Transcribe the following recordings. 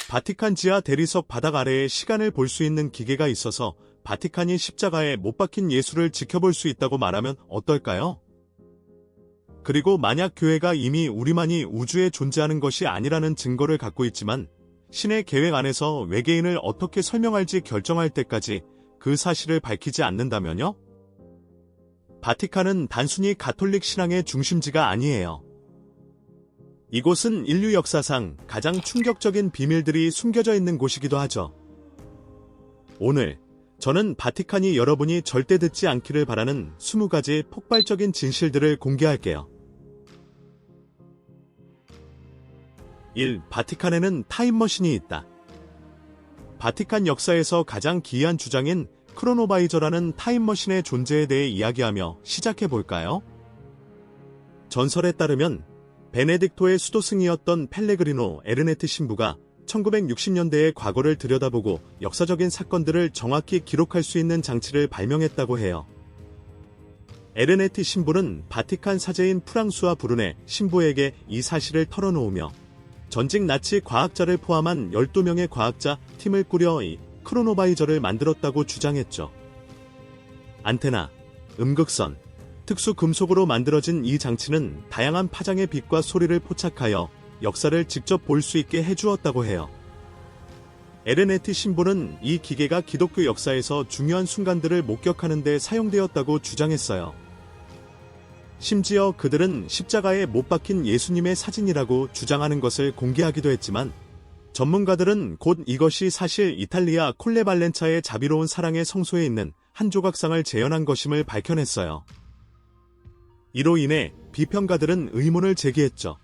바티칸 지하 대리석 바닥 아래에 시간을 볼 수 있는 기계가 있어서 바티칸이 십자가에 못 박힌 예수를 지켜볼 수 있다고 말하면 어떨까요? 그리고 만약 교회가 이미 우리만이 우주에 존재하는 것이 아니라는 증거를 갖고 있지만 신의 계획 안에서 외계인을 어떻게 설명할지 결정할 때까지 그 사실을 밝히지 않는다면요? 바티칸은 단순히 가톨릭 신앙의 중심지가 아니에요. 이곳은 인류 역사상 가장 충격적인 비밀들이 숨겨져 있는 곳이기도 하죠. 오늘 저는 바티칸이 여러분이 절대 듣지 않기를 바라는 20가지 폭발적인 진실들을 공개할게요. 1. 바티칸에는 타임머신이 있다. 바티칸 역사에서 가장 기이한 주장인 크로노바이저라는 타임머신의 존재에 대해 이야기하며 시작해볼까요? 전설에 따르면 베네딕토의 수도승이었던 펠레그리노 에르네트 신부가 1960년대의 과거를 들여다보고 역사적인 사건들을 정확히 기록할 수 있는 장치를 발명했다고 해요. 에르네트 신부는 바티칸 사제인 프랑수아 브루네 신부에게 이 사실을 털어놓으며 전직 나치 과학자를 포함한 12명의 과학자 팀을 꾸려 이 크로노바이저를 만들었다고 주장했죠. 안테나, 음극선, 특수 금속으로 만들어진 이 장치는 다양한 파장의 빛과 소리를 포착하여 역사를 직접 볼 수 있게 해주었다고 해요. 에르네트 신부는 이 기계가 기독교 역사에서 중요한 순간들을 목격하는 데 사용되었다고 주장했어요. 심지어 그들은 십자가에 못 박힌 예수님의 사진이라고 주장하는 것을 공개하기도 했지만 전문가들은 곧 이것이 사실 이탈리아 콜레발렌차의 자비로운 사랑의 성소에 있는 한 조각상을 재현한 것임을 밝혀냈어요. 이로 인해 비평가들은 의문을 제기했죠.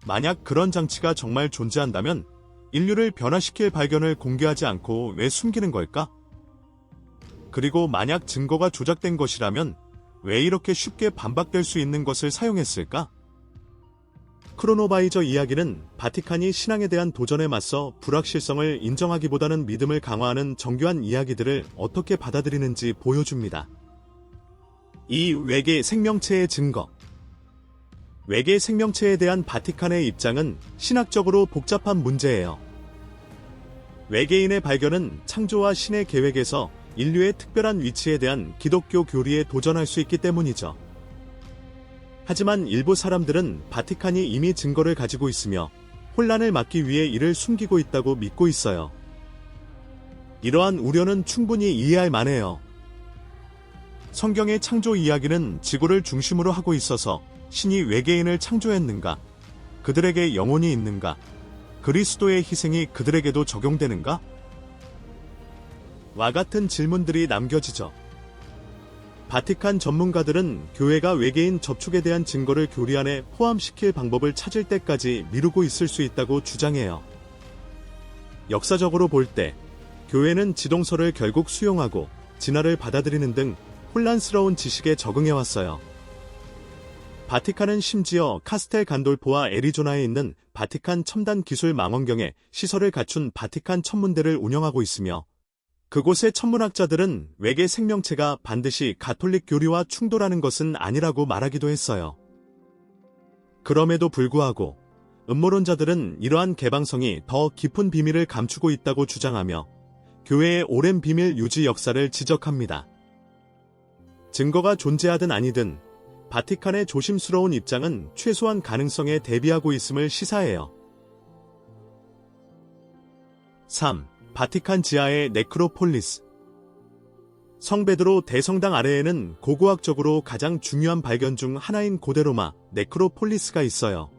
만약 그런 장치가 정말 존재한다면 인류를 변화시킬 발견을 공개하지 않고 왜 숨기는 걸까? 그리고 만약 증거가 조작된 것이라면 왜 이렇게 쉽게 반박될 수 있는 것을 사용했을까? 크로노바이저 이야기는 바티칸이 신앙에 대한 도전에 맞서 불확실성을 인정하기보다는 믿음을 강화하는 정교한 이야기들을 어떻게 받아들이는지 보여줍니다. 이 외계 생명체의 증거. 외계 생명체에 대한 바티칸의 입장은 신학적으로 복잡한 문제예요. 외계인의 발견은 창조와 신의 계획에서 인류의 특별한 위치에 대한 기독교 교리에 도전할 수 있기 때문이죠. 하지만 일부 사람들은 바티칸이 이미 증거를 가지고 있으며 혼란을 막기 위해 이를 숨기고 있다고 믿고 있어요. 이러한 우려는 충분히 이해할 만해요. 성경의 창조 이야기는 지구를 중심으로 하고 있어서 신이 외계인을 창조했는가? 그들에게 영혼이 있는가? 그리스도의 희생이 그들에게도 적용되는가? 와 같은 질문들이 남겨지죠. 바티칸 전문가들은 교회가 외계인 접촉에 대한 증거를 교리 안에 포함시킬 방법을 찾을 때까지 미루고 있을 수 있다고 주장해요. 역사적으로 볼 때 교회는 지동설을 결국 수용하고 진화를 받아들이는 등 혼란스러운 지식에 적응해왔어요. 바티칸은 심지어 카스텔 간돌포와 애리조나에 있는 바티칸 첨단 기술 망원경에 시설을 갖춘 바티칸 천문대를 운영하고 있으며 그곳의 천문학자들은 외계 생명체가 반드시 가톨릭 교리와 충돌하는 것은 아니라고 말하기도 했어요. 그럼에도 불구하고 음모론자들은 이러한 개방성이 더 깊은 비밀을 감추고 있다고 주장하며 교회의 오랜 비밀 유지 역사를 지적합니다. 증거가 존재하든 아니든 바티칸의 조심스러운 입장은 최소한 가능성에 대비하고 있음을 시사해요. 3. 바티칸 지하의 네크로폴리스. 성베드로 대성당 아래에는 고고학적으로 가장 중요한 발견 중 하나인 고대 로마 네크로폴리스가 있어요.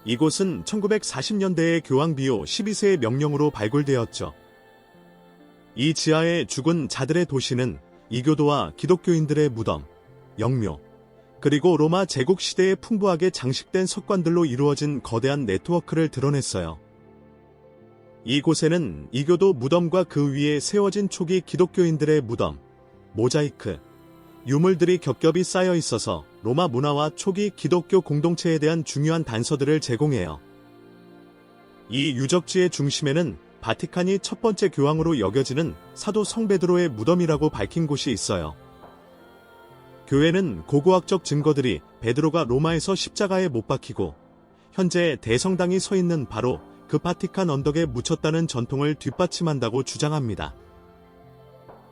이곳은 1940년대에 교황 비오 12세의 명령으로 발굴되었죠. 이 지하에 죽은 자들의 도시는 이교도와 기독교인들의 무덤, 영묘, 그리고 로마 제국 시대에 풍부하게 장식된 석관들로 이루어진 거대한 네트워크를 드러냈어요. 이곳에는 이교도 무덤과 그 위에 세워진 초기 기독교인들의 무덤, 모자이크, 유물들이 겹겹이 쌓여 있어서 로마 문화와 초기 기독교 공동체에 대한 중요한 단서들을 제공해요. 이 유적지의 중심에는 바티칸이 첫 번째 교황으로 여겨지는 사도 성베드로의 무덤이라고 밝힌 곳이 있어요. 교회는 고고학적 증거들이 베드로가 로마에서 십자가에 못 박히고 현재 대성당이 서 있는 바로 그 바티칸 언덕에 묻혔다는 전통을 뒷받침한다고 주장합니다.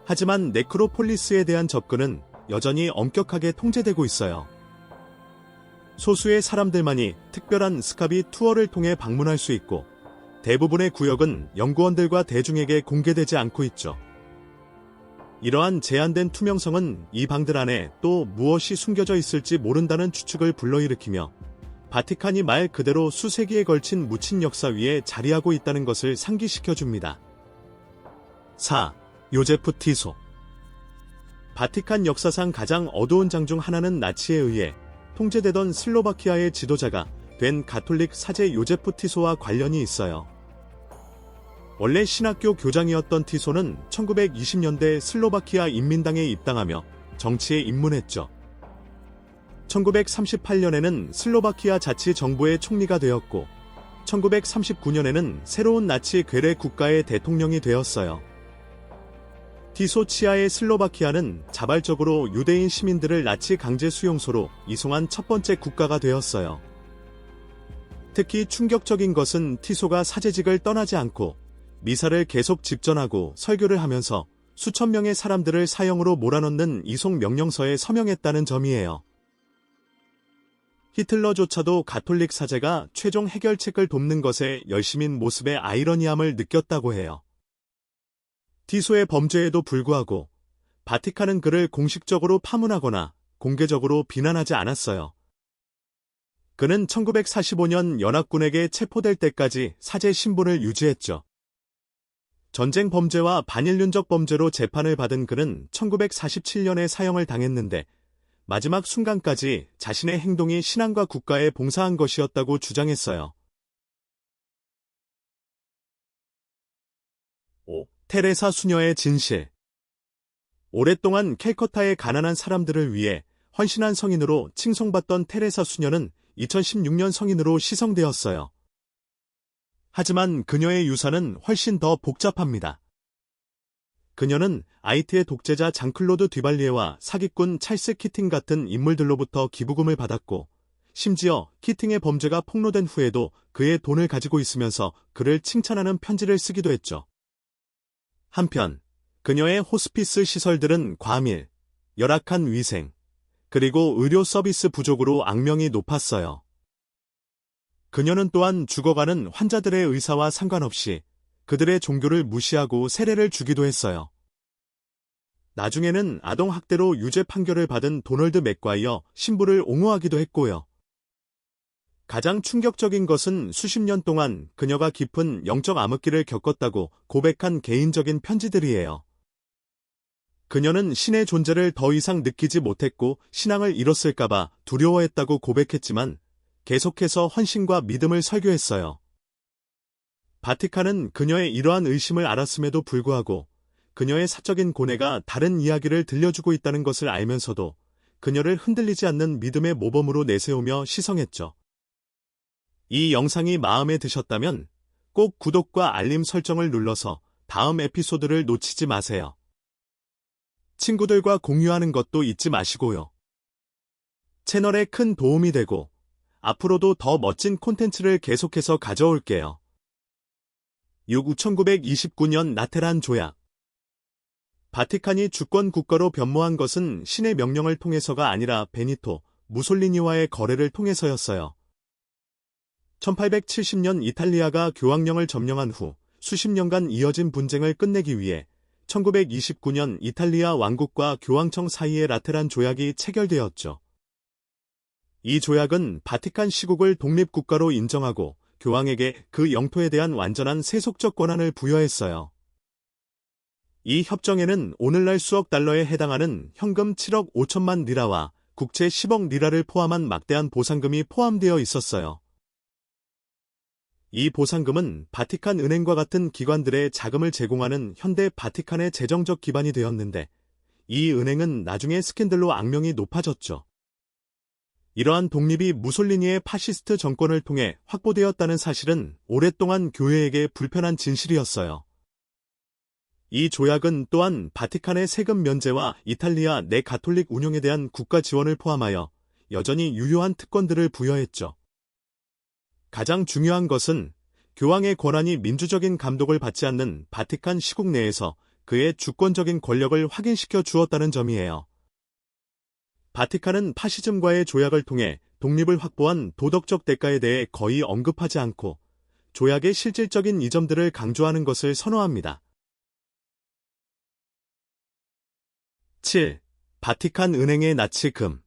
하지만 네크로폴리스에 대한 접근은 여전히 엄격하게 통제되고 있어요. 소수의 사람들만이 특별한 스카비 투어를 통해 방문할 수 있고 대부분의 구역은 연구원들과 대중에게 공개되지 않고 있죠. 이러한 제한된 투명성은 이 방들 안에 또 무엇이 숨겨져 있을지 모른다는 추측을 불러일으키며 바티칸이 말 그대로 수세기에 걸친 묻힌 역사 위에 자리하고 있다는 것을 상기시켜줍니다. 4. 요제프 티소. 바티칸 역사상 가장 어두운 장 중 하나는 나치에 의해 통제되던 슬로바키아의 지도자가 된 가톨릭 사제 요제프 티소와 관련이 있어요. 원래 신학교 교장이었던 티소는 1920년대 슬로바키아 인민당에 입당하며 정치에 입문했죠. 1938년에는 슬로바키아 자치정부의 총리가 되었고 1939년에는 새로운 나치 괴뢰 국가의 대통령이 되었어요. 티소 치하의 슬로바키아는 자발적으로 유대인 시민들을 나치 강제 수용소로 이송한 첫 번째 국가가 되었어요. 특히 충격적인 것은 티소가 사제직을 떠나지 않고 미사를 계속 집전하고 설교를 하면서 수천 명의 사람들을 사형으로 몰아넣는 이송 명령서에 서명했다는 점이에요. 히틀러조차도 가톨릭 사제가 최종 해결책을 돕는 것에 열심인 모습의 아이러니함을 느꼈다고 해요. 티소의 범죄에도 불구하고 바티칸은 그를 공식적으로 파문하거나 공개적으로 비난하지 않았어요. 그는 1945년 연합군에게 체포될 때까지 사제 신분을 유지했죠. 전쟁 범죄와 반인륜적 범죄로 재판을 받은 그는 1947년에 사형을 당했는데 마지막 순간까지 자신의 행동이 신앙과 국가에 봉사한 것이었다고 주장했어요. 5. 테레사 수녀의 진실. 오랫동안 캘커타의 가난한 사람들을 위해 헌신한 성인으로 칭송받던 테레사 수녀는 2016년 성인으로 시성되었어요. 하지만 그녀의 유산은 훨씬 더 복잡합니다. 그녀는 아이티의 독재자 장클로드 뒤발리에와 사기꾼 찰스 키팅 같은 인물들로부터 기부금을 받았고, 심지어 키팅의 범죄가 폭로된 후에도 그의 돈을 가지고 있으면서 그를 칭찬하는 편지를 쓰기도 했죠. 한편 그녀의 호스피스 시설들은 과밀, 열악한 위생, 그리고 의료 서비스 부족으로 악명이 높았어요. 그녀는 또한 죽어가는 환자들의 의사와 상관없이 그들의 종교를 무시하고 세례를 주기도 했어요. 나중에는 아동학대로 유죄 판결을 받은 도널드 맥과이어 신부를 옹호하기도 했고요. 가장 충격적인 것은 수십 년 동안 그녀가 깊은 영적 암흑기를 겪었다고 고백한 개인적인 편지들이에요. 그녀는 신의 존재를 더 이상 느끼지 못했고 신앙을 잃었을까봐 두려워했다고 고백했지만 계속해서 헌신과 믿음을 설교했어요. 바티칸은 그녀의 이러한 의심을 알았음에도 불구하고 그녀의 사적인 고뇌가 다른 이야기를 들려주고 있다는 것을 알면서도 그녀를 흔들리지 않는 믿음의 모범으로 내세우며 시성했죠. 이 영상이 마음에 드셨다면 꼭 구독과 알림 설정을 눌러서 다음 에피소드를 놓치지 마세요. 친구들과 공유하는 것도 잊지 마시고요. 채널에 큰 도움이 되고 앞으로도 더 멋진 콘텐츠를 계속해서 가져올게요. 1929년 라테란 조약. 바티칸이 주권 국가로 변모한 것은 신의 명령을 통해서가 아니라 베니토, 무솔리니와의 거래를 통해서였어요. 1870년 이탈리아가 교황령을 점령한 후 수십 년간 이어진 분쟁을 끝내기 위해 1929년 이탈리아 왕국과 교황청 사이의 라테란 조약이 체결되었죠. 이 조약은 바티칸 시국을 독립국가로 인정하고 교황에게 그 영토에 대한 완전한 세속적 권한을 부여했어요. 이 협정에는 오늘날 수억 달러에 해당하는 현금 7억 5천만 리라와 국채 10억 리라를 포함한 막대한 보상금이 포함되어 있었어요. 이 보상금은 바티칸 은행과 같은 기관들의 자금을 제공하는 현대 바티칸의 재정적 기반이 되었는데 이 은행은 나중에 스캔들로 악명이 높아졌죠. 이러한 독립이 무솔리니의 파시스트 정권을 통해 확보되었다는 사실은 오랫동안 교회에게 불편한 진실이었어요. 이 조약은 또한 바티칸의 세금 면제와 이탈리아 내 가톨릭 운영에 대한 국가 지원을 포함하여 여전히 유효한 특권들을 부여했죠. 가장 중요한 것은 교황의 권한이 민주적인 감독을 받지 않는 바티칸 시국 내에서 그의 주권적인 권력을 확인시켜 주었다는 점이에요. 바티칸은 파시즘과의 조약을 통해 독립을 확보한 도덕적 대가에 대해 거의 언급하지 않고 조약의 실질적인 이점들을 강조하는 것을 선호합니다. 7. 바티칸 은행의 나치금.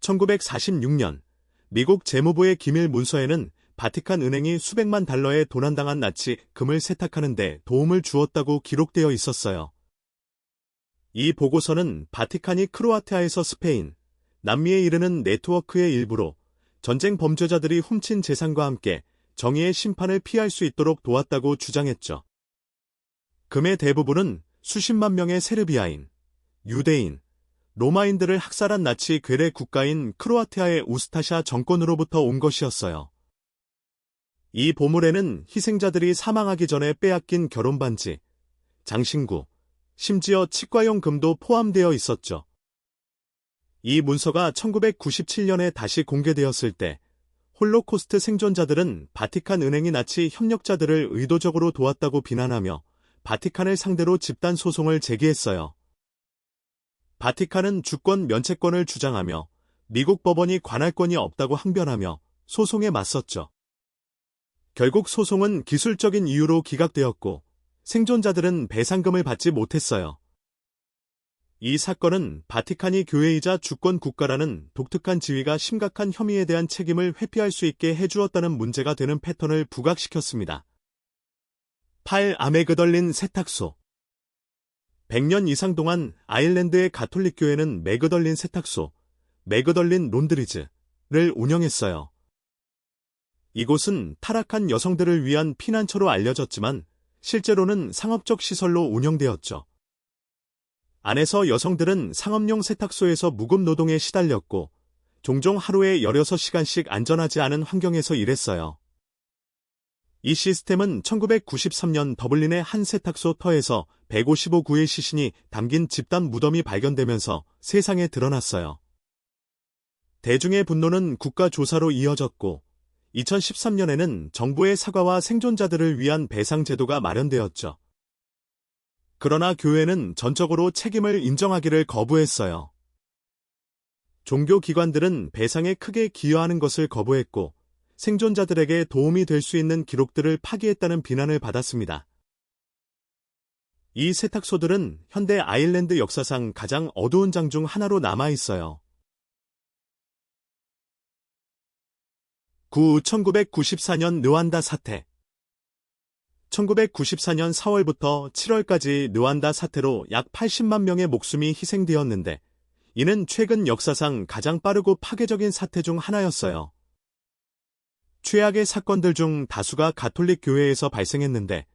1946년 미국 재무부의 기밀 문서에는 바티칸 은행이 수백만 달러의 도난당한 나치 금을 세탁하는 데 도움을 주었다고 기록되어 있었어요. 이 보고서는 바티칸이 크로아티아에서 스페인, 남미에 이르는 네트워크의 일부로 전쟁 범죄자들이 훔친 재산과 함께 정의의 심판을 피할 수 있도록 도왔다고 주장했죠. 금의 대부분은 수십만 명의 세르비아인, 유대인, 로마인들을 학살한 나치 괴뢰 국가인 크로아티아의 우스타샤 정권으로부터 온 것이었어요. 이 보물에는 희생자들이 사망하기 전에 빼앗긴 결혼반지, 장신구, 심지어 치과용 금도 포함되어 있었죠. 이 문서가 1997년에 다시 공개되었을 때 홀로코스트 생존자들은 바티칸 은행이 나치 협력자들을 의도적으로 도왔다고 비난하며 바티칸을 상대로 집단 소송을 제기했어요. 바티칸은 주권 면책권을 주장하며 미국 법원이 관할권이 없다고 항변하며 소송에 맞섰죠. 결국 소송은 기술적인 이유로 기각되었고 생존자들은 배상금을 받지 못했어요. 이 사건은 바티칸이 교회이자 주권 국가라는 독특한 지위가 심각한 혐의에 대한 책임을 회피할 수 있게 해주었다는 문제가 되는 패턴을 부각시켰습니다. 8. 아메그덜린 세탁소. 100년 이상 동안 아일랜드의 가톨릭 교회는 메그덜린 세탁소, 메그덜린 론드리즈를 운영했어요. 이곳은 타락한 여성들을 위한 피난처로 알려졌지만 실제로는 상업적 시설로 운영되었죠. 안에서 여성들은 상업용 세탁소에서 무급 노동에 시달렸고 종종 하루에 16시간씩 안전하지 않은 환경에서 일했어요. 이 시스템은 1993년 더블린의 한 세탁소 터에서 155구의 시신이 담긴 집단 무덤이 발견되면서 세상에 드러났어요. 대중의 분노는 국가조사로 이어졌고 2013년에는 정부의 사과와 생존자들을 위한 배상 제도가 마련되었죠. 그러나 교회는 전적으로 책임을 인정하기를 거부했어요. 종교기관들은 배상에 크게 기여하는 것을 거부했고 생존자들에게 도움이 될 수 있는 기록들을 파기했다는 비난을 받았습니다. 이 세탁소들은 현대 아일랜드 역사상 가장 어두운 장 중 하나로 남아있어요. 1994년 르완다 사태. 1994년 4월부터 7월까지 르완다 사태로 약 80만 명의 목숨이 희생되었는데 이는 최근 역사상 가장 빠르고 파괴적인 사태 중 하나였어요. 최악의 사건들 중 다수가 가톨릭 교회에서 발생했는데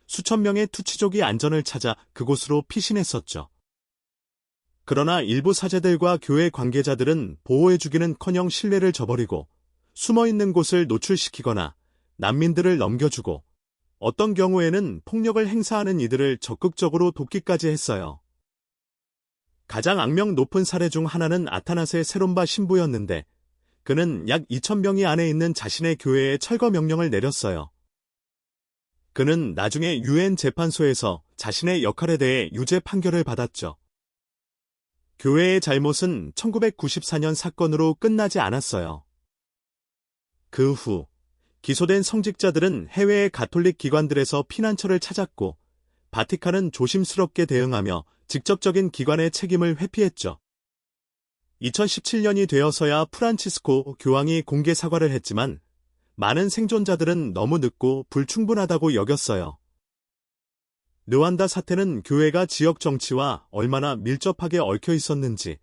수천 명의 투치족이 안전을 찾아 그곳으로 피신했었죠. 그러나 일부 사제들과 교회 관계자들은 보호해주기는커녕 신뢰를 저버리고 숨어있는 곳을 노출시키거나 난민들을 넘겨주고 어떤 경우에는 폭력을 행사하는 이들을 적극적으로 돕기까지 했어요. 가장 악명 높은 사례 중 하나는 아타나세 세롬바 신부였는데 그는 약 2,000명이 안에 있는 자신의 교회에 철거 명령을 내렸어요. 그는 나중에 유엔 재판소에서 자신의 역할에 대해 유죄 판결을 받았죠. 교회의 잘못은 1994년 사건으로 끝나지 않았어요. 그 후 기소된 성직자들은 해외의 가톨릭 기관들에서 피난처를 찾았고 바티칸은 조심스럽게 대응하며 직접적인 기관의 책임을 회피했죠. 2017년이 되어서야 프란치스코 교황이 공개 사과를 했지만 많은 생존자들은 너무 늦고 불충분하다고 여겼어요. 르완다 사태는 교회가 지역 정치와 얼마나 밀접하게 얽혀 있었는지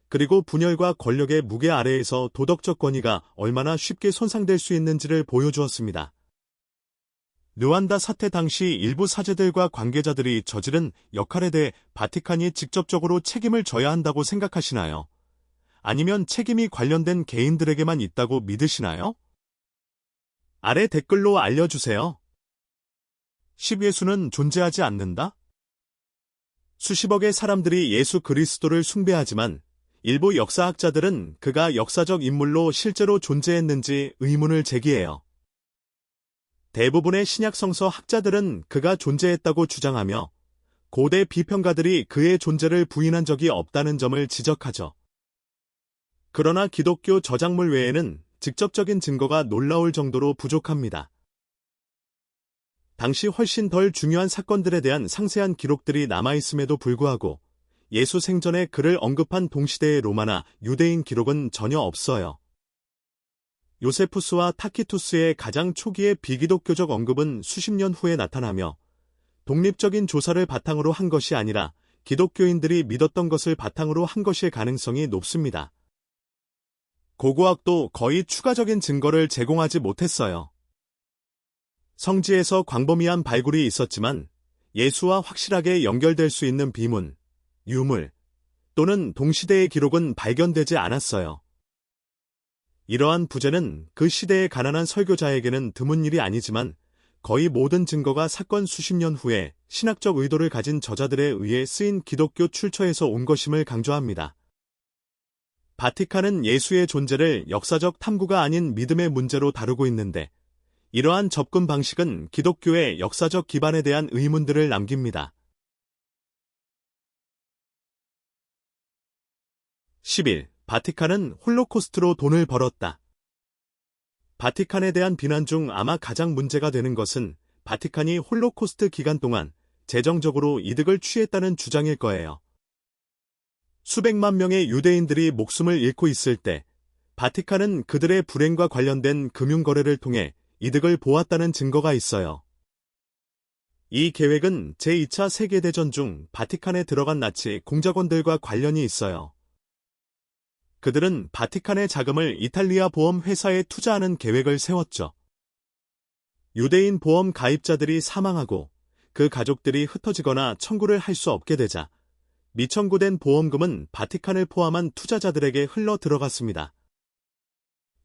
그리고 분열과 권력의 무게 아래에서 도덕적 권위가 얼마나 쉽게 손상될 수 있는지를 보여주었습니다. 르완다 사태 당시 일부 사제들과 관계자들이 저지른 역할에 대해 바티칸이 직접적으로 책임을 져야 한다고 생각하시나요? 아니면 책임이 관련된 개인들에게만 있다고 믿으시나요? 아래 댓글로 알려주세요. 10예수는 존재하지 않는다? 수십억의 사람들이 예수 그리스도를 숭배하지만 일부 역사학자들은 그가 역사적 인물로 실제로 존재했는지 의문을 제기해요. 대부분의 신약성서 학자들은 그가 존재했다고 주장하며 고대 비평가들이 그의 존재를 부인한 적이 없다는 점을 지적하죠. 그러나 기독교 저작물 외에는 직접적인 증거가 놀라울 정도로 부족합니다. 당시 훨씬 덜 중요한 사건들에 대한 상세한 기록들이 남아있음에도 불구하고 예수 생전에 그를 언급한 동시대의 로마나 유대인 기록은 전혀 없어요. 요세푸스와 타키투스의 가장 초기의 비기독교적 언급은 수십 년 후에 나타나며 독립적인 조사를 바탕으로 한 것이 아니라 기독교인들이 믿었던 것을 바탕으로 한 것일 가능성이 높습니다. 고고학도 거의 추가적인 증거를 제공하지 못했어요. 성지에서 광범위한 발굴이 있었지만 예수와 확실하게 연결될 수 있는 비문, 유물 또는 동시대의 기록은 발견되지 않았어요. 이러한 부재는 그 시대의 가난한 설교자에게는 드문 일이 아니지만 거의 모든 증거가 사건 수십 년 후에 신학적 의도를 가진 저자들에 의해 쓰인 기독교 출처에서 온 것임을 강조합니다. 바티칸은 예수의 존재를 역사적 탐구가 아닌 믿음의 문제로 다루고 있는데 이러한 접근 방식은 기독교의 역사적 기반에 대한 의문들을 남깁니다. 11. 바티칸은 홀로코스트로 돈을 벌었다. 바티칸에 대한 비난 중 아마 가장 문제가 되는 것은 바티칸이 홀로코스트 기간 동안 재정적으로 이득을 취했다는 주장일 거예요. 수백만 명의 유대인들이 목숨을 잃고 있을 때 바티칸은 그들의 불행과 관련된 금융거래를 통해 이득을 보았다는 증거가 있어요. 이 계획은 제2차 세계대전 중 바티칸에 들어간 나치 공작원들과 관련이 있어요. 그들은 바티칸의 자금을 이탈리아 보험 회사에 투자하는 계획을 세웠죠. 유대인 보험 가입자들이 사망하고 그 가족들이 흩어지거나 청구를 할 수 없게 되자 미청구된 보험금은 바티칸을 포함한 투자자들에게 흘러 들어갔습니다.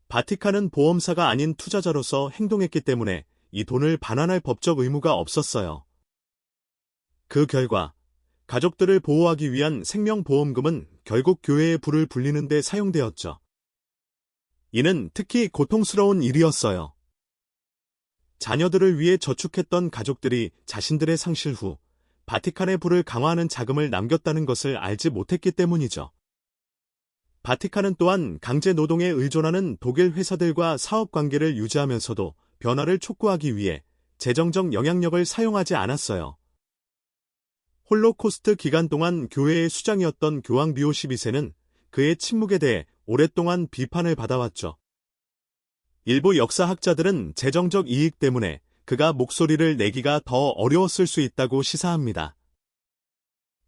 바티칸은 보험사가 아닌 투자자로서 행동했기 때문에 이 돈을 반환할 법적 의무가 없었어요. 그 결과 가족들을 보호하기 위한 생명보험금은 결국 교회의 불을 불리는 데 사용되었죠. 이는 특히 고통스러운 일이었어요. 자녀들을 위해 저축했던 가족들이 자신들의 상실 후 바티칸의 불을 강화하는 자금을 남겼다는 것을 알지 못했기 때문이죠. 바티칸은 또한 강제 노동에 의존하는 독일 회사들과 사업관계를 유지하면서도 변화를 촉구하기 위해 재정적 영향력을 사용하지 않았어요. 홀로코스트 기간 동안 교회의 수장이었던 교황 비오 12세는 그의 침묵에 대해 오랫동안 비판을 받아왔죠. 일부 역사학자들은 재정적 이익 때문에 그가 목소리를 내기가 더 어려웠을 수 있다고 시사합니다.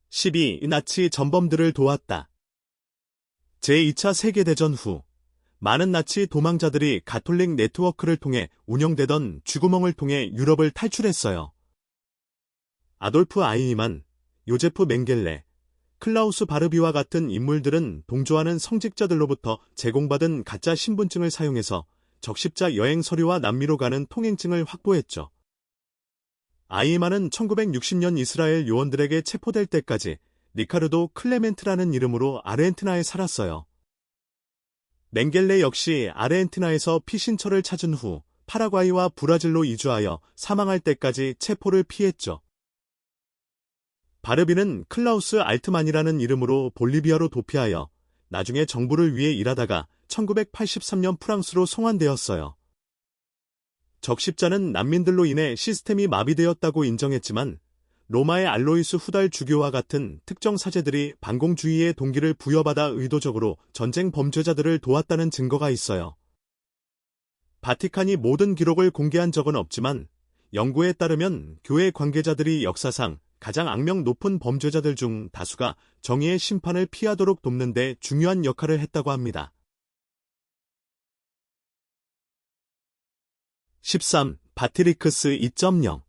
12. 나치 전범들을 도왔다. 제2차 세계대전 후 많은 나치 도망자들이 가톨릭 네트워크를 통해 운영되던 쥐구멍을 통해 유럽을 탈출했어요. 아돌프 아이히만, 요제프 맹겔레, 클라우스 바르비와 같은 인물들은 동조하는 성직자들로부터 제공받은 가짜 신분증을 사용해서 적십자 여행 서류와 남미로 가는 통행증을 확보했죠. 아이히만은 1960년 이스라엘 요원들에게 체포될 때까지 리카르도 클레멘트라는 이름으로 아르헨티나에 살았어요. 맹겔레 역시 아르헨티나에서 피신처를 찾은 후 파라과이와 브라질로 이주하여 사망할 때까지 체포를 피했죠. 바르비는 클라우스 알트만이라는 이름으로 볼리비아로 도피하여 나중에 정부를 위해 일하다가 1983년 프랑스로 송환되었어요. 적십자는 난민들로 인해 시스템이 마비되었다고 인정했지만 로마의 알로이스 후달 주교와 같은 특정 사제들이 반공주의의 동기를 부여받아 의도적으로 전쟁 범죄자들을 도왔다는 증거가 있어요. 바티칸이 모든 기록을 공개한 적은 없지만 연구에 따르면 교회 관계자들이 역사상 가장 악명 높은 범죄자들 중 다수가 정의의 심판을 피하도록 돕는 데 중요한 역할을 했다고 합니다. 13. 바티리크스 2.0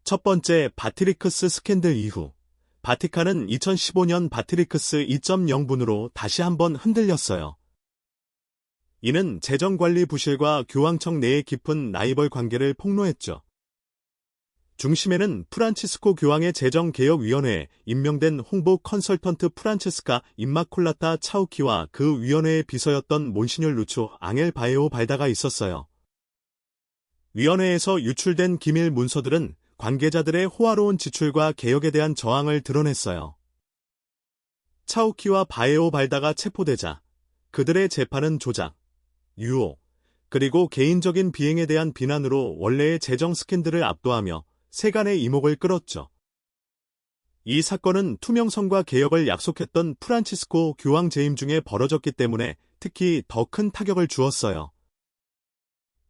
첫 번째 바티리크스 스캔들 이후 바티칸은 2015년 바티리크스 2.0분으로 다시 한번 흔들렸어요. 이는 재정관리 부실과 교황청 내의 깊은 라이벌 관계를 폭로했죠. 중심에는 프란치스코 교황의 재정개혁위원회에 임명된 홍보 컨설턴트 프란체스카 임마콜라타 차우키와 그 위원회의 비서였던 몬시뇰 루초 앙헬 바에오 발다가 있었어요. 위원회에서 유출된 기밀 문서들은 관계자들의 호화로운 지출과 개혁에 대한 저항을 드러냈어요. 차우키와 바에오 발다가 체포되자 그들의 재판은 조작, 유혹, 그리고 개인적인 비행에 대한 비난으로 원래의 재정 스캔들을 압도하며 세간의 이목을 끌었죠. 이 사건은 투명성과 개혁을 약속했던 프란치스코 교황 재임 중에 벌어졌기 때문에 특히 더 큰 타격을 주었어요.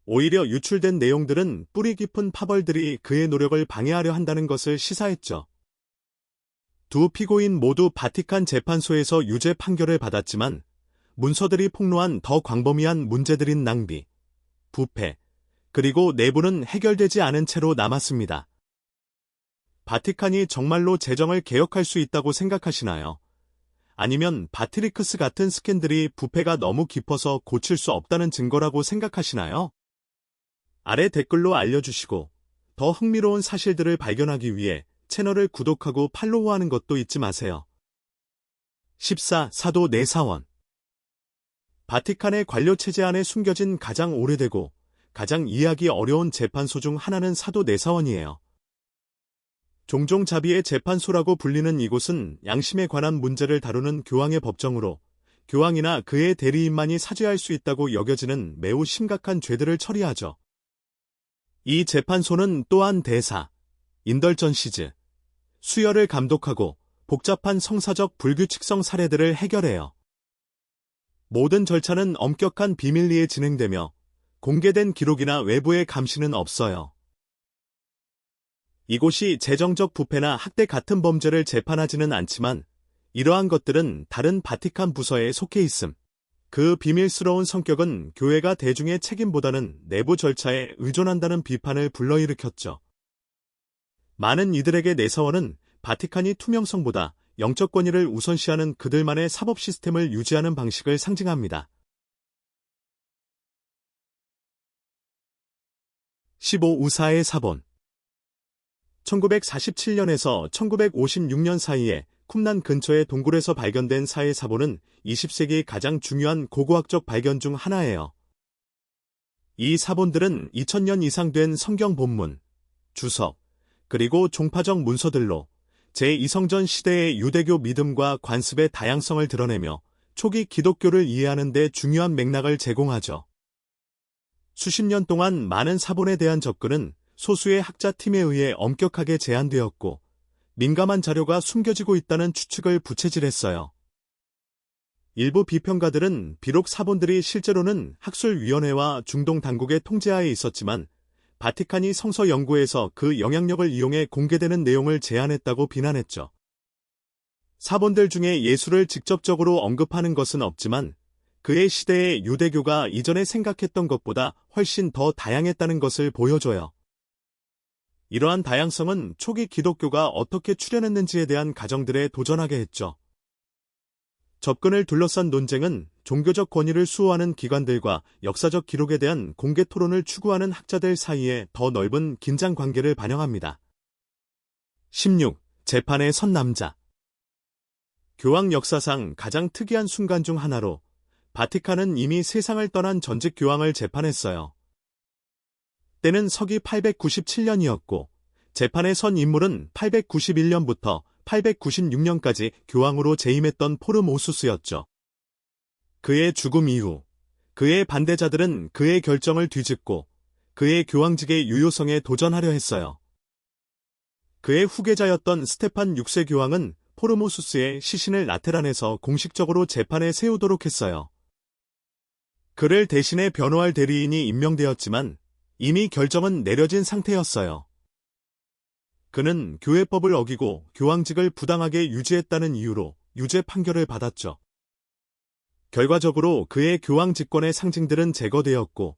오히려 유출된 내용들은 뿌리 깊은 파벌들이 그의 노력을 방해하려 한다는 것을 시사했죠. 두 피고인 모두 바티칸 재판소에서 유죄 판결을 받았지만 문서들이 폭로한 더 광범위한 문제들인 낭비, 부패, 그리고 내부는 해결되지 않은 채로 남았습니다. 바티칸이 정말로 재정을 개혁할 수 있다고 생각하시나요? 아니면 바트리크스 같은 스캔들이 부패가 너무 깊어서 고칠 수 없다는 증거라고 생각하시나요? 아래 댓글로 알려주시고 더 흥미로운 사실들을 발견하기 위해 채널을 구독하고 팔로우하는 것도 잊지 마세요. 14. 사도 내사원. 바티칸의 관료체제 안에 숨겨진 가장 오래되고 가장 이해하기 어려운 재판소 중 하나는 사도 내사원이에요. 종종 자비의 재판소라고 불리는 이곳은 양심에 관한 문제를 다루는 교황의 법정으로 교황이나 그의 대리인만이 사죄할 수 있다고 여겨지는 매우 심각한 죄들을 처리하죠. 이 재판소는 또한 대사, 인덜전시즈, 수혈을 감독하고 복잡한 성사적 불규칙성 사례들을 해결해요. 모든 절차는 엄격한 비밀리에 진행되며 공개된 기록이나 외부의 감시는 없어요. 이곳이 재정적 부패나 학대 같은 범죄를 재판하지는 않지만 이러한 것들은 다른 바티칸 부서에 속해 있음. 그 비밀스러운 성격은 교회가 대중의 책임보다는 내부 절차에 의존한다는 비판을 불러일으켰죠. 많은 이들에게 내사원은 바티칸이 투명성보다 영적 권위를 우선시하는 그들만의 사법 시스템을 유지하는 방식을 상징합니다. 15. 의사의 사본. 1947년에서 1956년 사이에 쿰난 근처의 동굴에서 발견된 사의 사본은 20세기 가장 중요한 고고학적 발견 중 하나예요. 이 사본들은 2000년 이상 된 성경 본문, 주석, 그리고 종파적 문서들로 제2성전 시대의 유대교 믿음과 관습의 다양성을 드러내며 초기 기독교를 이해하는 데 중요한 맥락을 제공하죠. 수십 년 동안 많은 사본에 대한 접근은 소수의 학자팀에 의해 엄격하게 제한되었고 민감한 자료가 숨겨지고 있다는 추측을 부채질했어요. 일부 비평가들은 비록 사본들이 실제로는 학술위원회와 중동 당국의 통제하에 있었지만 바티칸이 성서 연구에서 그 영향력을 이용해 공개되는 내용을 제한했다고 비난했죠. 사본들 중에 예수를 직접적으로 언급하는 것은 없지만 그의 시대의 유대교가 이전에 생각했던 것보다 훨씬 더 다양했다는 것을 보여줘요. 이러한 다양성은 초기 기독교가 어떻게 출현했는지에 대한 가정들에 도전하게 했죠. 접근을 둘러싼 논쟁은 종교적 권위를 수호하는 기관들과 역사적 기록에 대한 공개 토론을 추구하는 학자들 사이에 더 넓은 긴장 관계를 반영합니다. 16. 재판에 선 남자. 교황 역사상 가장 특이한 순간 중 하나로 바티칸은 이미 세상을 떠난 전직 교황을 재판했어요. 때는 서기 897년이었고 재판에 선 인물은 891년부터 896년까지 교황으로 재임했던 포르모수스였죠. 그의 죽음 이후 그의 반대자들은 그의 결정을 뒤집고 그의 교황직의 유효성에 도전하려 했어요. 그의 후계자였던 스테판 6세 교황은 포르모수스의 시신을 라테란에서 공식적으로 재판에 세우도록 했어요. 그를 대신해 변호할 대리인이 임명되었지만 이미 결정은 내려진 상태였어요. 그는 교회법을 어기고 교황직을 부당하게 유지했다는 이유로 유죄 판결을 받았죠. 결과적으로 그의 교황 직권의 상징들은 제거되었고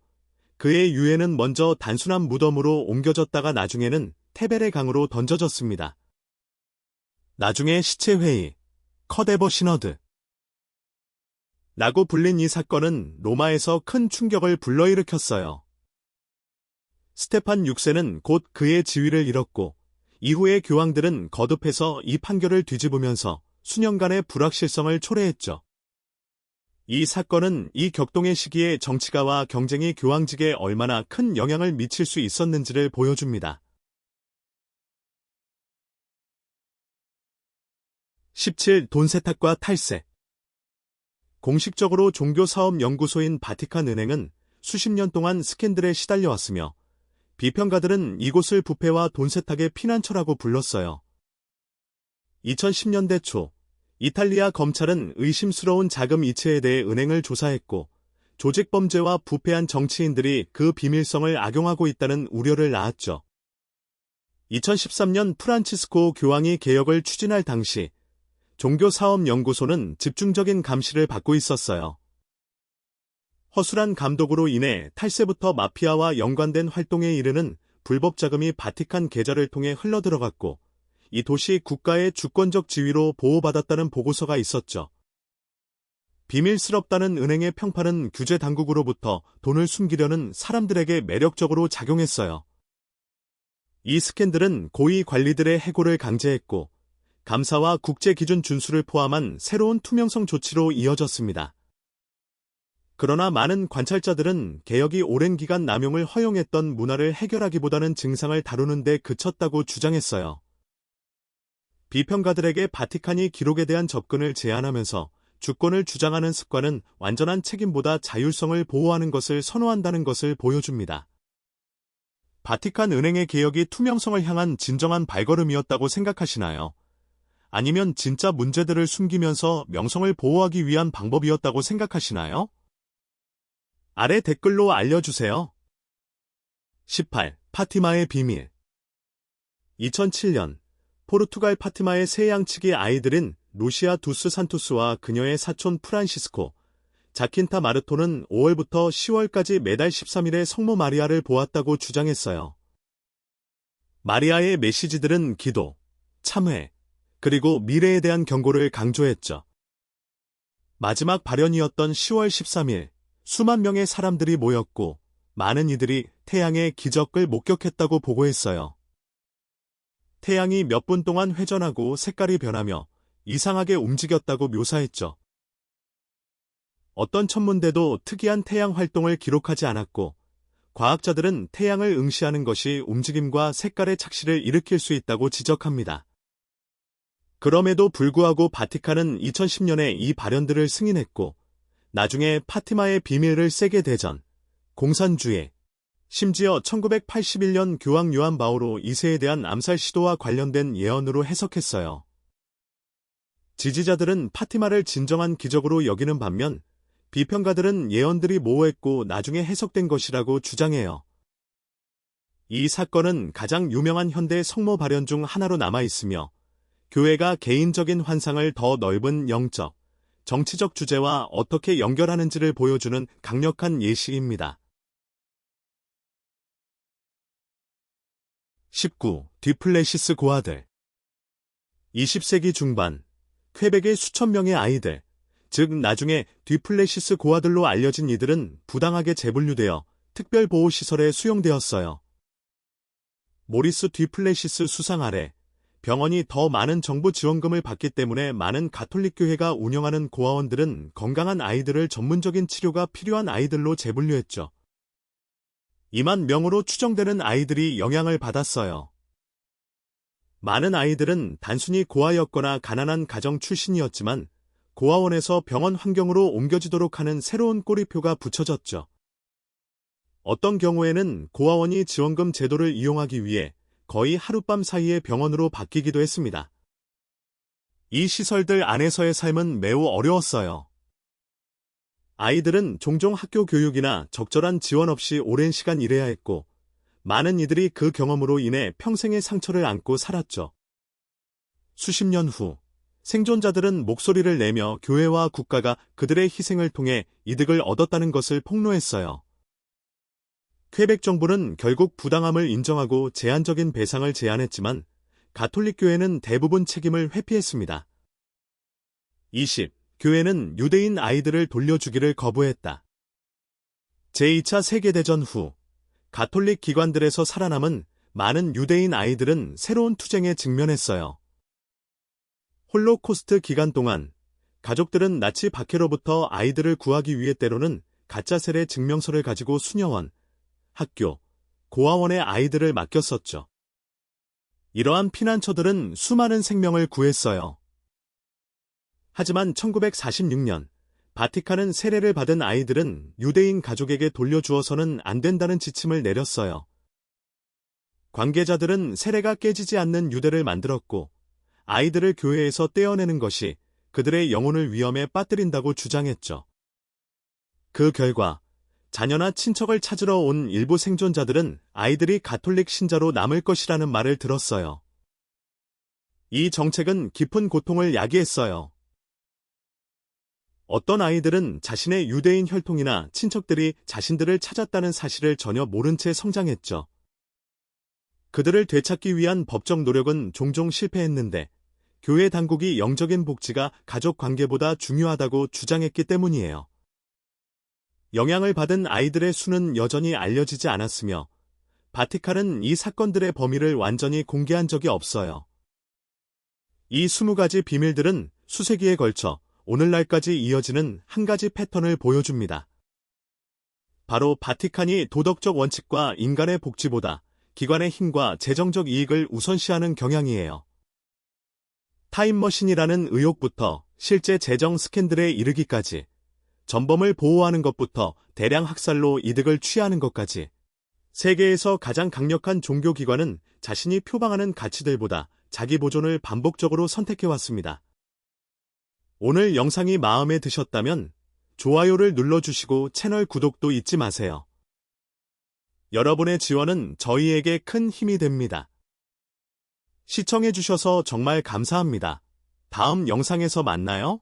그의 유해는 먼저 단순한 무덤으로 옮겨졌다가 나중에는 테베레 강으로 던져졌습니다. 나중에 시체회의, 커데버 시너드 라고 불린 이 사건은 로마에서 큰 충격을 불러일으켰어요. 스테판 6세는 곧 그의 지위를 잃었고 이후의 교황들은 거듭해서 이 판결을 뒤집으면서 수년간의 불확실성을 초래했죠. 이 사건은 이 격동의 시기에 정치가와 경쟁이 교황직에 얼마나 큰 영향을 미칠 수 있었는지를 보여줍니다. 17. 돈 세탁과 탈세. 공식적으로 종교사업연구소인 바티칸 은행은 수십 년 동안 스캔들에 시달려왔으며 비평가들은 이곳을 부패와 돈 세탁의 피난처라고 불렀어요. 2010년대 초 이탈리아 검찰은 의심스러운 자금 이체에 대해 은행을 조사했고 조직범죄와 부패한 정치인들이 그 비밀성을 악용하고 있다는 우려를 낳았죠. 2013년 프란치스코 교황이 개혁을 추진할 당시 종교사업연구소는 집중적인 감시를 받고 있었어요. 허술한 감독으로 인해 탈세부터 마피아와 연관된 활동에 이르는 불법 자금이 바티칸 계좌를 통해 흘러들어갔고 이 도시 국가의 주권적 지위로 보호받았다는 보고서가 있었죠. 비밀스럽다는 은행의 평판은 규제 당국으로부터 돈을 숨기려는 사람들에게 매력적으로 작용했어요. 이 스캔들은 고위 관리들의 해고를 강제했고 감사와 국제기준 준수를 포함한 새로운 투명성 조치로 이어졌습니다. 그러나 많은 관찰자들은 개혁이 오랜 기간 남용을 허용했던 문화를 해결하기보다는 증상을 다루는 데 그쳤다고 주장했어요. 비평가들에게 바티칸이 기록에 대한 접근을 제한하면서 주권을 주장하는 습관은 완전한 책임보다 자율성을 보호하는 것을 선호한다는 것을 보여줍니다. 바티칸 은행의 개혁이 투명성을 향한 진정한 발걸음이었다고 생각하시나요? 아니면 진짜 문제들을 숨기면서 명성을 보호하기 위한 방법이었다고 생각하시나요? 아래 댓글로 알려주세요. 18. 파티마의 비밀. 2007년 포르투갈 파티마의 세 양측의 아이들인 루시아 두스 산토스와 그녀의 사촌 프란시스코, 자킨타 마르토는 5월부터 10월까지 매달 13일에 성모 마리아를 보았다고 주장했어요. 마리아의 메시지들은 기도, 참회, 그리고 미래에 대한 경고를 강조했죠. 마지막 발현이었던 10월 13일, 수만 명의 사람들이 모였고 많은 이들이 태양의 기적을 목격했다고 보고했어요. 태양이 몇 분 동안 회전하고 색깔이 변하며 이상하게 움직였다고 묘사했죠. 어떤 천문대도 특이한 태양 활동을 기록하지 않았고 과학자들은 태양을 응시하는 것이 움직임과 색깔의 착시를 일으킬 수 있다고 지적합니다. 그럼에도 불구하고 바티칸은 2010년에 이 발현들을 승인했고 나중에 파티마의 비밀을 세계 대전, 공산주의, 심지어 1981년 교황 요한 바오로 2세에 대한 암살 시도와 관련된 예언으로 해석했어요. 지지자들은 파티마를 진정한 기적으로 여기는 반면 비평가들은 예언들이 모호했고 나중에 해석된 것이라고 주장해요. 이 사건은 가장 유명한 현대 성모 발현 중 하나로 남아있으며 교회가 개인적인 환상을 더 넓은 영적, 정치적 주제와 어떻게 연결하는지를 보여주는 강력한 예시입니다. 19. 뒤플레시스 고아들. 20세기 중반, 퀘벡의 수천 명의 아이들, 즉 나중에 뒤플레시스 고아들로 알려진 이들은 부당하게 재분류되어 특별보호시설에 수용되었어요. 모리스 뒤플레시스 수상 아래 병원이 더 많은 정부 지원금을 받기 때문에 많은 가톨릭 교회가 운영하는 고아원들은 건강한 아이들을 전문적인 치료가 필요한 아이들로 재분류했죠. 2만 명으로 추정되는 아이들이 영향을 받았어요. 많은 아이들은 단순히 고아였거나 가난한 가정 출신이었지만 고아원에서 병원 환경으로 옮겨지도록 하는 새로운 꼬리표가 붙여졌죠. 어떤 경우에는 고아원이 지원금 제도를 이용하기 위해 거의 하룻밤 사이에 병원으로 바뀌기도 했습니다. 이 시설들 안에서의 삶은 매우 어려웠어요. 아이들은 종종 학교 교육이나 적절한 지원 없이 오랜 시간 일해야 했고, 많은 이들이 그 경험으로 인해 평생의 상처를 안고 살았죠. 수십 년 후, 생존자들은 목소리를 내며 교회와 국가가 그들의 희생을 통해 이득을 얻었다는 것을 폭로했어요. 퀘벡 정부는 결국 부당함을 인정하고 제한적인 배상을 제안했지만 가톨릭 교회는 대부분 책임을 회피했습니다. 20. 교회는 유대인 아이들을 돌려주기를 거부했다. 제2차 세계대전 후 가톨릭 기관들에서 살아남은 많은 유대인 아이들은 새로운 투쟁에 직면했어요. 홀로코스트 기간 동안 가족들은 나치 박해로부터 아이들을 구하기 위해 때로는 가짜 세례 증명서를 가지고 수녀원, 학교, 고아원에 아이들을 맡겼었죠. 이러한 피난처들은 수많은 생명을 구했어요. 하지만 1946년 바티칸은 세례를 받은 아이들은 유대인 가족에게 돌려주어서는 안 된다는 지침을 내렸어요. 관계자들은 세례가 깨지지 않는 유대를 만들었고 아이들을 교회에서 떼어내는 것이 그들의 영혼을 위험에 빠뜨린다고 주장했죠. 그 결과 자녀나 친척을 찾으러 온 일부 생존자들은 아이들이 가톨릭 신자로 남을 것이라는 말을 들었어요. 이 정책은 깊은 고통을 야기했어요. 어떤 아이들은 자신의 유대인 혈통이나 친척들이 자신들을 찾았다는 사실을 전혀 모른 채 성장했죠. 그들을 되찾기 위한 법적 노력은 종종 실패했는데 교회 당국이 영적인 복지가 가족 관계보다 중요하다고 주장했기 때문이에요. 영향을 받은 아이들의 수는 여전히 알려지지 않았으며 바티칸은 이 사건들의 범위를 완전히 공개한 적이 없어요. 이 20가지 비밀들은 수세기에 걸쳐 오늘날까지 이어지는 한 가지 패턴을 보여줍니다. 바로 바티칸이 도덕적 원칙과 인간의 복지보다 기관의 힘과 재정적 이익을 우선시하는 경향이에요. 타임머신이라는 의혹부터 실제 재정 스캔들에 이르기까지, 전범을 보호하는 것부터 대량 학살로 이득을 취하는 것까지, 세계에서 가장 강력한 종교기관은 자신이 표방하는 가치들보다 자기 보존을 반복적으로 선택해왔습니다. 오늘 영상이 마음에 드셨다면 좋아요를 눌러주시고 채널 구독도 잊지 마세요. 여러분의 지원은 저희에게 큰 힘이 됩니다. 시청해주셔서 정말 감사합니다. 다음 영상에서 만나요.